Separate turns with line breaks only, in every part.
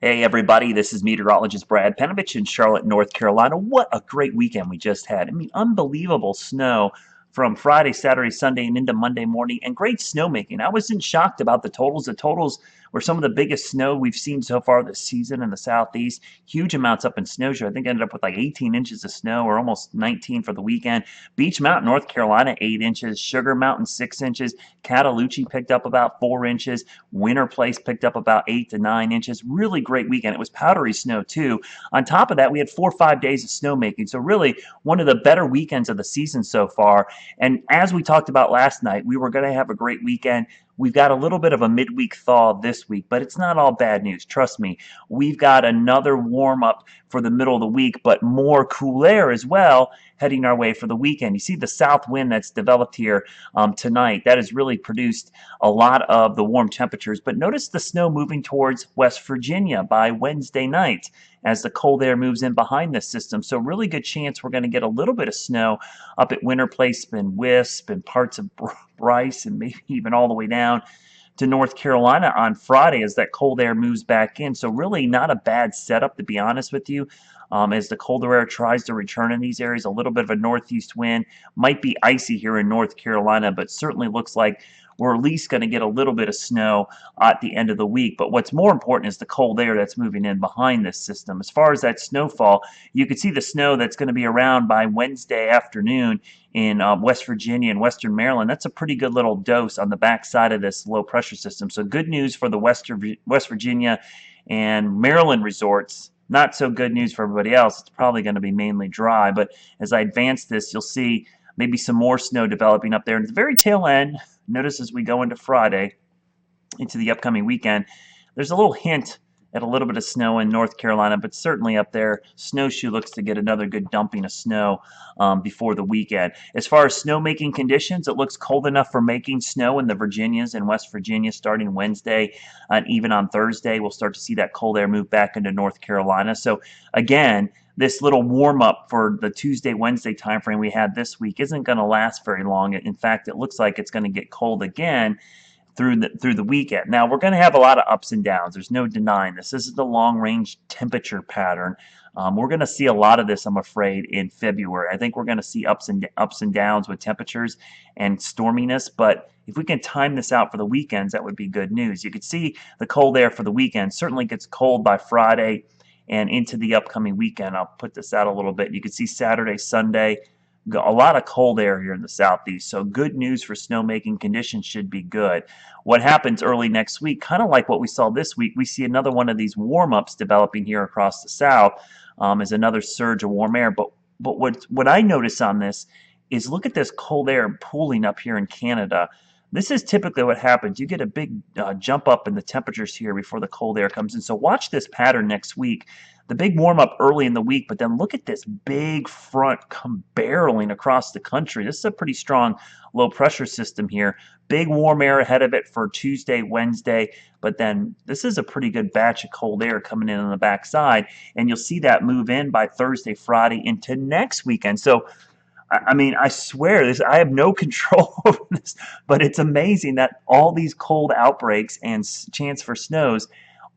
Hey everybody, this is meteorologist Brad Penovich in Charlotte, North Carolina. What a great weekend we just had. I mean, unbelievable snow from Friday, Saturday, Sunday, and into Monday morning, and great snowmaking. I wasn't shocked about the totals. The totals were some of the biggest snow we've seen so far this season in the southeast. Huge amounts up in Snowshoe. I think I ended up with like 18 inches of snow, or almost 19 for the weekend. Beech Mountain, North Carolina, 8 inches. Sugar Mountain, 6 inches. Cataloochee picked up about 4 inches. Winter Place picked up about 8 to 9 inches. Really great weekend. It was powdery snow too. On top of that, we had 4 or 5 days of snowmaking. So really one of the better weekends of the season so far. And as we talked about last night, we were going to have a great weekend. We've got a little bit of a midweek thaw this week, but it's not all bad news. Trust me. We've got another warm up for the middle of the week, but more cool air as well heading our way for the weekend. You see the south wind that's developed here tonight. That has really produced a lot of the warm temperatures. But notice the snow moving towards West Virginia by Wednesday night as the cold air moves in behind this system. So really good chance we're going to get a little bit of snow up at Winter Place and Wisp and parts of Bryce and maybe even all the way down to North Carolina on Friday as that cold air moves back in. So really not a bad setup, to be honest with you. As the colder air tries to return in these areas, a little bit of a northeast wind. Might be icy here in North Carolina, but certainly looks like we're at least going to get a little bit of snow at the end of the week. But what's more important is the cold air that's moving in behind this system. As far as that snowfall, you can see the snow that's going to be around by Wednesday afternoon in West Virginia and Western Maryland. That's a pretty good little dose on the backside of this low pressure system. So good news for the West Virginia and Maryland resorts. Not so good news for everybody else. It's probably going to be mainly dry. But as I advance this, you'll see maybe some more snow developing up there. And at the very tail end, notice as we go into Friday, into the upcoming weekend, there's a little hint at a little bit of snow in North Carolina, but certainly up there, Snowshoe looks to get another good dumping of snow before the weekend. As far as snowmaking conditions, it looks cold enough for making snow in the Virginias and West Virginia starting Wednesday, and even on Thursday, we'll start to see that cold air move back into North Carolina. So again, this little warm up for the Tuesday, Wednesday timeframe we had this week isn't going to last very long. In fact, it looks like it's going to get cold again through the weekend. Now we're going to have a lot of ups and downs. There's no denying this. This is the long range temperature pattern. We're going to see a lot of this, I'm afraid, in February. I think we're going to see ups and downs with temperatures and storminess. But if we can time this out for the weekends, that would be good news. You could see the cold air for the weekend certainly gets cold by Friday and into the upcoming weekend. I'll put this out a little bit. You can see Saturday, Sunday, a lot of cold air here in the southeast. So good news for snowmaking. Conditions should be good. What happens early next week, kind of like what we saw this week, we see another one of these warm-ups developing here across the south as another surge of warm air. But what I notice on this is look at this cold air pooling up here in Canada. This is typically what happens. You get a big jump up in the temperatures here before the cold air comes in. So watch this pattern next week. The big warm up early in the week, but then look at this big front come barreling across the country. This is a pretty strong low pressure system here. Big warm air ahead of it for Tuesday, Wednesday, but then this is a pretty good batch of cold air coming in on the backside, and you'll see that move in by Thursday, Friday into next weekend. So I mean, I swear this. I have no control over this, but it's amazing that all these cold outbreaks and chance for snows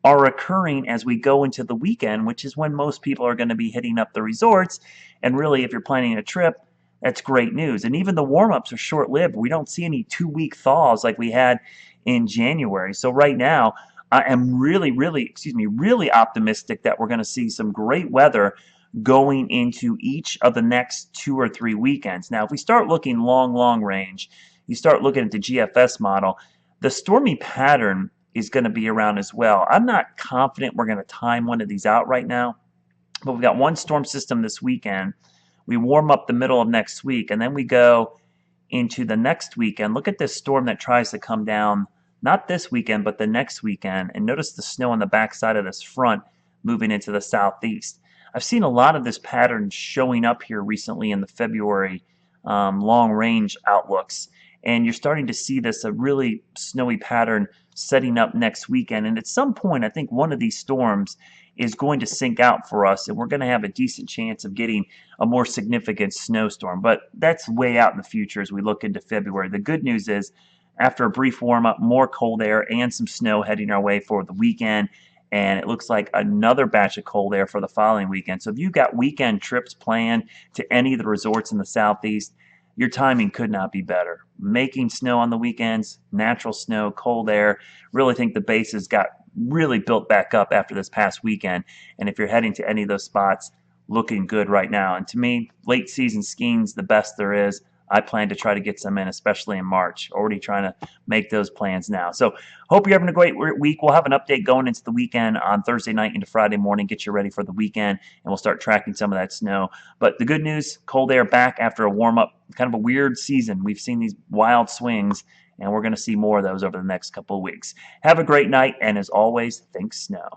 are occurring as we go into the weekend, which is when most people are going to be hitting up the resorts. And really, if you're planning a trip, that's great news. And even the warm-ups are short-lived. We don't see any 2-week thaws like we had in January. So right now, I am really optimistic that we're going to see some great weather going into each of the next 2 or 3 weekends. Now, if we start looking long range, you start looking at the GFS model, the stormy pattern is going to be around as well. I'm not confident we're going to time one of these out right now, but we've got one storm system this weekend. We warm up the middle of next week, and then we go into the next weekend. Look at this storm that tries to come down, not this weekend, but the next weekend. And notice the snow on the backside of this front moving into the southeast. I've seen a lot of this pattern showing up here recently in the February long range outlooks. And you're starting to see this, a really snowy pattern setting up next weekend. And at some point, I think one of these storms is going to sink out for us, and we're going to have a decent chance of getting a more significant snowstorm. But that's way out in the future as we look into February. The good news is, after a brief warm-up, more cold air and some snow heading our way for the weekend. and it looks like another batch of cold air for the following weekend. So if you've got weekend trips planned to any of the resorts in the southeast, your timing could not be better. Making snow on the weekends, natural snow, cold air. Really think the bases got really built back up after this past weekend. And if you're heading to any of those spots, looking good right now. And to me, late season skiing's the best there is. I plan to try to get some in, especially in March. Already trying to make those plans now. So hope you're having a great week. We'll have an update going into the weekend on Thursday night into Friday morning. Get you ready for the weekend, and we'll start tracking some of that snow. But the good news, cold air back after a warm-up, kind of a weird season. We've seen these wild swings, and we're going to see more of those over the next couple of weeks. Have a great night, and as always, think snow.